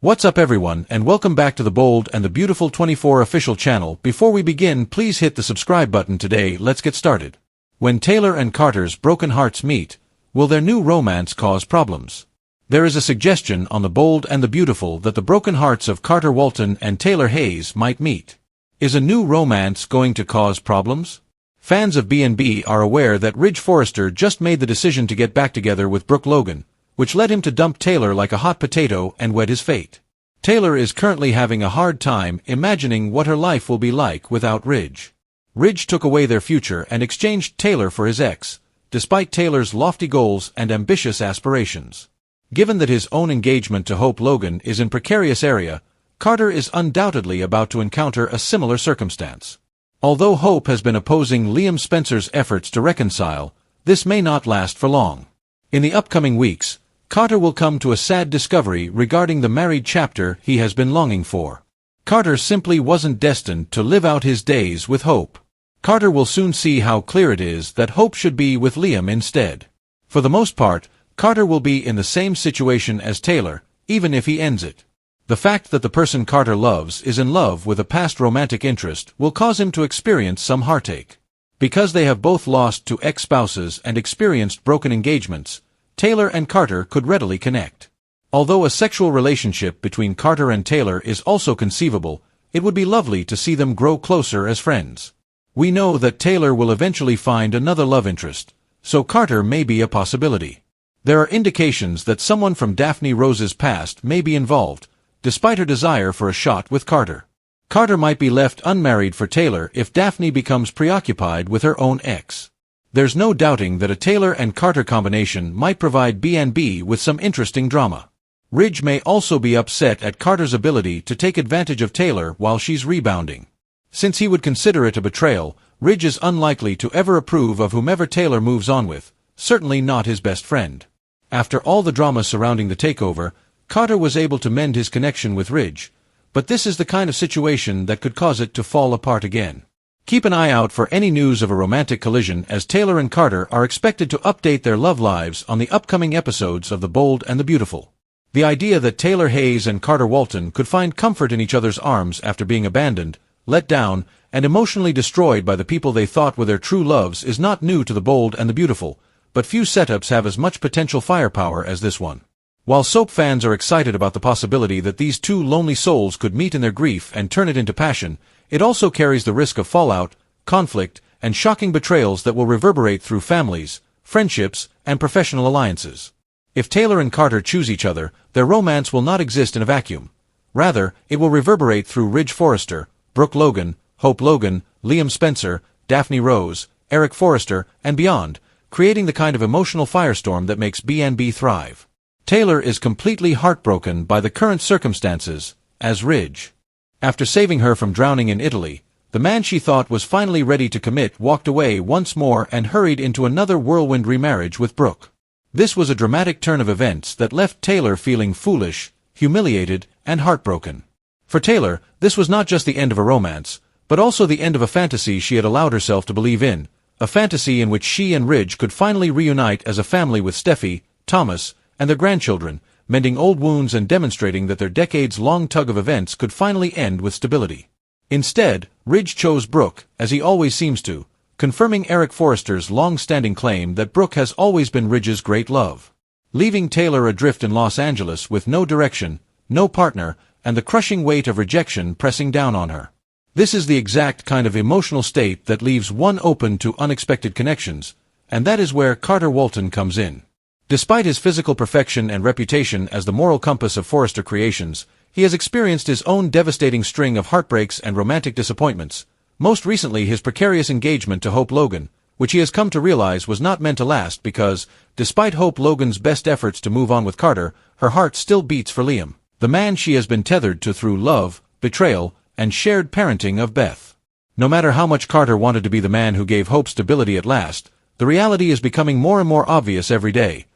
What's up everyone, and welcome back to the Bold and the Beautiful 24 official channel. Before we begin, please hit the subscribe button today. Let's get started. When Taylor and Carter's broken hearts meet, will their new romance cause problems? There is a suggestion on the Bold and the Beautiful that the broken hearts of Carter Walton and Taylor Hayes might meet. Is a new romance going to cause problems? Fans of B&B are aware that Ridge Forrester just made the decision to get back together with Brooke Logan, which led him to dump Taylor like a hot potato and wed his fate. Taylor is currently having a hard time imagining what her life will be like without Ridge. Ridge took away their future and exchanged Taylor for his ex, despite Taylor's lofty goals and ambitious aspirations. Given that his own engagement to Hope Logan is in precarious area, Carter is undoubtedly about to encounter a similar circumstance. Although Hope has been opposing Liam Spencer's efforts to reconcile, this may not last for long. In the upcoming weeks, Carter will come to a sad discovery regarding the married chapter he has been longing for. Carter simply wasn't destined to live out his days with Hope. Carter will soon see how clear it is that Hope should be with Liam instead. For the most part, Carter will be in the same situation as Taylor, even if he ends it. The fact that the person Carter loves is in love with a past romantic interest will cause him to experience some heartache. Because they have both lost to ex-spouses and experienced broken engagements, Taylor and Carter could readily connect. Although a sexual relationship between Carter and Taylor is also conceivable, it would be lovely to see them grow closer as friends. We know that Taylor will eventually find another love interest, so Carter may be a possibility. There are indications that someone from Daphne Rose's past may be involved, despite her desire for a shot with Carter. Carter might be left unmarried for Taylor if Daphne becomes preoccupied with her own ex. There's no doubting that a Taylor and Carter combination might provide B&B with some interesting drama. Ridge may also be upset at Carter's ability to take advantage of Taylor while she's rebounding. Since he would consider it a betrayal, Ridge is unlikely to ever approve of whomever Taylor moves on with, certainly not his best friend. After all the drama surrounding the takeover, Carter was able to mend his connection with Ridge, but this is the kind of situation that could cause it to fall apart again. Keep an eye out for any news of a romantic collision, as Taylor and Carter are expected to update their love lives on the upcoming episodes of The Bold and the Beautiful. The idea that Taylor Hayes and Carter Walton could find comfort in each other's arms after being abandoned, let down, and emotionally destroyed by the people they thought were their true loves is not new to The Bold and the Beautiful, but few setups have as much potential firepower as this one. While soap fans are excited about the possibility that these two lonely souls could meet in their grief and turn it into passion, it also carries the risk of fallout, conflict, and shocking betrayals that will reverberate through families, friendships, and professional alliances. If Taylor and Carter choose each other, their romance will not exist in a vacuum. Rather, it will reverberate through Ridge Forrester, Brooke Logan, Hope Logan, Liam Spencer, Daphne Rose, Eric Forrester, and beyond, creating the kind of emotional firestorm that makes B&B thrive. Taylor is completely heartbroken by the current circumstances, as Ridge. After saving her from drowning in Italy, the man she thought was finally ready to commit walked away once more and hurried into another whirlwind remarriage with Brooke. This was a dramatic turn of events that left Taylor feeling foolish, humiliated, and heartbroken. For Taylor, this was not just the end of a romance, but also the end of a fantasy she had allowed herself to believe in, a fantasy in which she and Ridge could finally reunite as a family with Steffi, Thomas, and their grandchildren, mending old wounds and demonstrating that their decades-long tug of events could finally end with stability. Instead, Ridge chose Brooke, as he always seems to, confirming Eric Forrester's long-standing claim that Brooke has always been Ridge's great love. Leaving Taylor adrift in Los Angeles with no direction, no partner, and the crushing weight of rejection pressing down on her. This is the exact kind of emotional state that leaves one open to unexpected connections, and that is where Carter Walton comes in. Despite his physical perfection and reputation as the moral compass of Forrester Creations, he has experienced his own devastating string of heartbreaks and romantic disappointments, most recently his precarious engagement to Hope Logan, which he has come to realize was not meant to last because, despite Hope Logan's best efforts to move on with Carter, her heart still beats for Liam, the man she has been tethered to through love, betrayal, and shared parenting of Beth. No matter how much Carter wanted to be the man who gave Hope stability at last, the reality is becoming more and more obvious every day.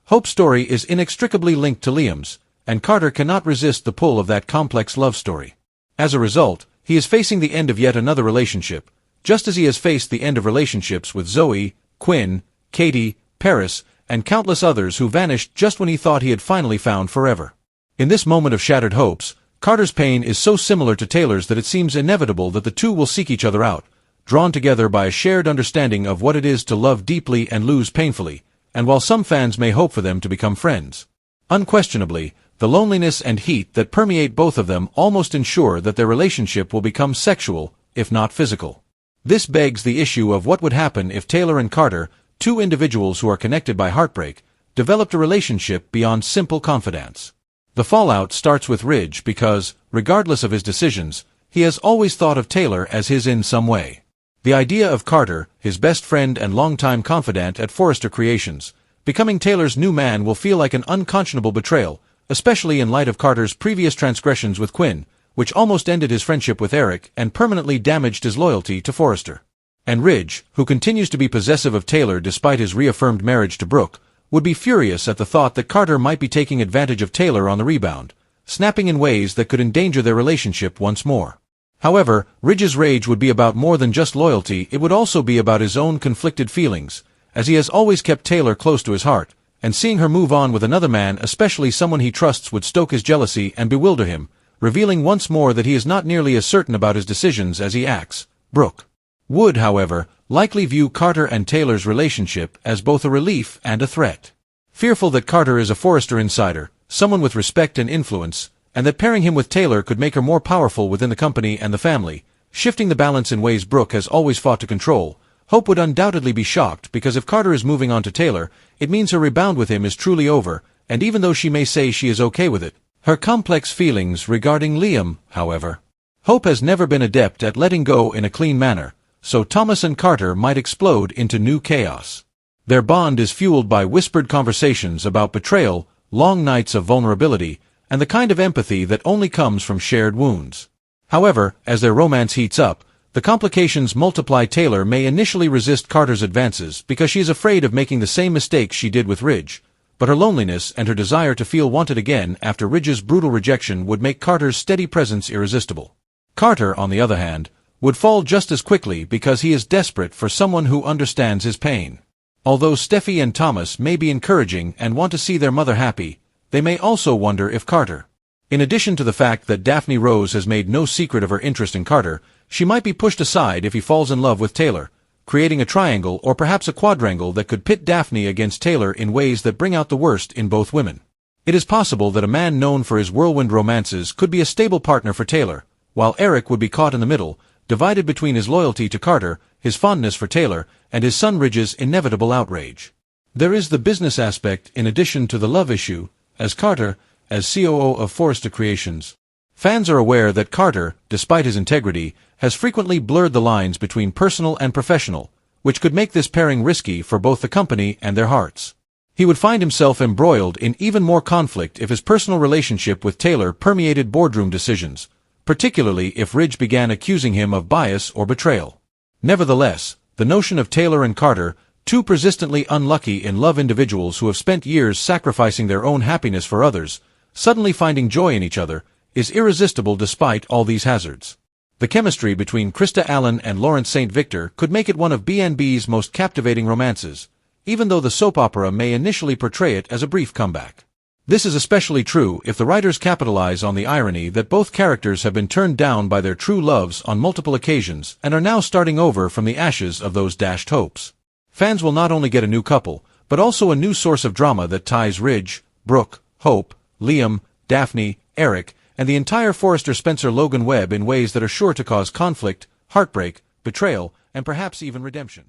Hope's story is inextricably linked to Liam's, and Carter cannot resist the pull of that complex love story. As a result, he is facing the end of yet another relationship, just as he has faced the end of relationships with Zoe, Quinn, Katie, Paris, and countless others who vanished just when he thought he had finally found forever. In this moment of shattered hopes, Carter's pain is so similar to Taylor's that it seems inevitable that the two will seek each other out, drawn together by a shared understanding of what it is to love deeply and lose painfully, and while some fans may hope for them to become friends. Unquestionably, the loneliness and heat that permeate both of them almost ensure that their relationship will become sexual, if not physical. This begs the issue of what would happen if Taylor and Carter, two individuals who are connected by heartbreak, developed a relationship beyond simple confidence. The fallout starts with Ridge because, regardless of his decisions, he has always thought of Taylor as his in some way. The idea of Carter, his best friend and longtime confidant at Forrester Creations, becoming Taylor's new man will feel like an unconscionable betrayal, especially in light of Carter's previous transgressions with Quinn, which almost ended his friendship with Eric and permanently damaged his loyalty to Forrester. And Ridge, who continues to be possessive of Taylor despite his reaffirmed marriage to Brooke, would be furious at the thought that Carter might be taking advantage of Taylor on the rebound, snapping in ways that could endanger their relationship once more. However, Ridge's rage would be about more than just loyalty, it would also be about his own conflicted feelings, as he has always kept Taylor close to his heart, and seeing her move on with another man, especially someone he trusts, would stoke his jealousy and bewilder him, revealing once more that he is not nearly as certain about his decisions as he acts. Brooke would, however, likely view Carter and Taylor's relationship as both a relief and a threat. Fearful that Carter is a Forrester insider, someone with respect and influence, and that pairing him with Taylor could make her more powerful within the company and the family, shifting the balance in ways Brooke has always fought to control, Hope would undoubtedly be shocked because if Carter is moving on to Taylor, it means her rebound with him is truly over, and even though she may say she is okay with it, her complex feelings regarding Liam, however. Hope has never been adept at letting go in a clean manner, so Thomas and Carter might explode into new chaos. Their bond is fueled by whispered conversations about betrayal, long nights of vulnerability, and the kind of empathy that only comes from shared wounds. However, as their romance heats up, the complications multiply. Taylor may initially resist Carter's advances because she is afraid of making the same mistakes she did with Ridge, but her loneliness and her desire to feel wanted again after Ridge's brutal rejection would make Carter's steady presence irresistible. Carter, on the other hand, would fall just as quickly because he is desperate for someone who understands his pain. Although Steffi and Thomas may be encouraging and want to see their mother happy, they may also wonder if Carter. In addition to the fact that Daphne Rose has made no secret of her interest in Carter, she might be pushed aside if he falls in love with Taylor, creating a triangle or perhaps a quadrangle that could pit Daphne against Taylor in ways that bring out the worst in both women. It is possible that a man known for his whirlwind romances could be a stable partner for Taylor, while Eric would be caught in the middle, divided between his loyalty to Carter, his fondness for Taylor, and his son Ridge's inevitable outrage. There is the business aspect in addition to the love issue, as Carter, as COO of Forrester Creations. Fans are aware that Carter, despite his integrity, has frequently blurred the lines between personal and professional, which could make this pairing risky for both the company and their hearts. He would find himself embroiled in even more conflict if his personal relationship with Taylor permeated boardroom decisions, particularly if Ridge began accusing him of bias or betrayal. Nevertheless, the notion of Taylor and Carter, two persistently unlucky in love individuals who have spent years sacrificing their own happiness for others, suddenly finding joy in each other, is irresistible despite all these hazards. The chemistry between Krista Allen and Lawrence St. Victor could make it one of B&B's most captivating romances, even though the soap opera may initially portray it as a brief comeback. This is especially true if the writers capitalize on the irony that both characters have been turned down by their true loves on multiple occasions and are now starting over from the ashes of those dashed hopes. Fans will not only get a new couple, but also a new source of drama that ties Ridge, Brooke, Hope, Liam, Daphne, Eric, and the entire Forrester Spencer-Logan web in ways that are sure to cause conflict, heartbreak, betrayal, and perhaps even redemption.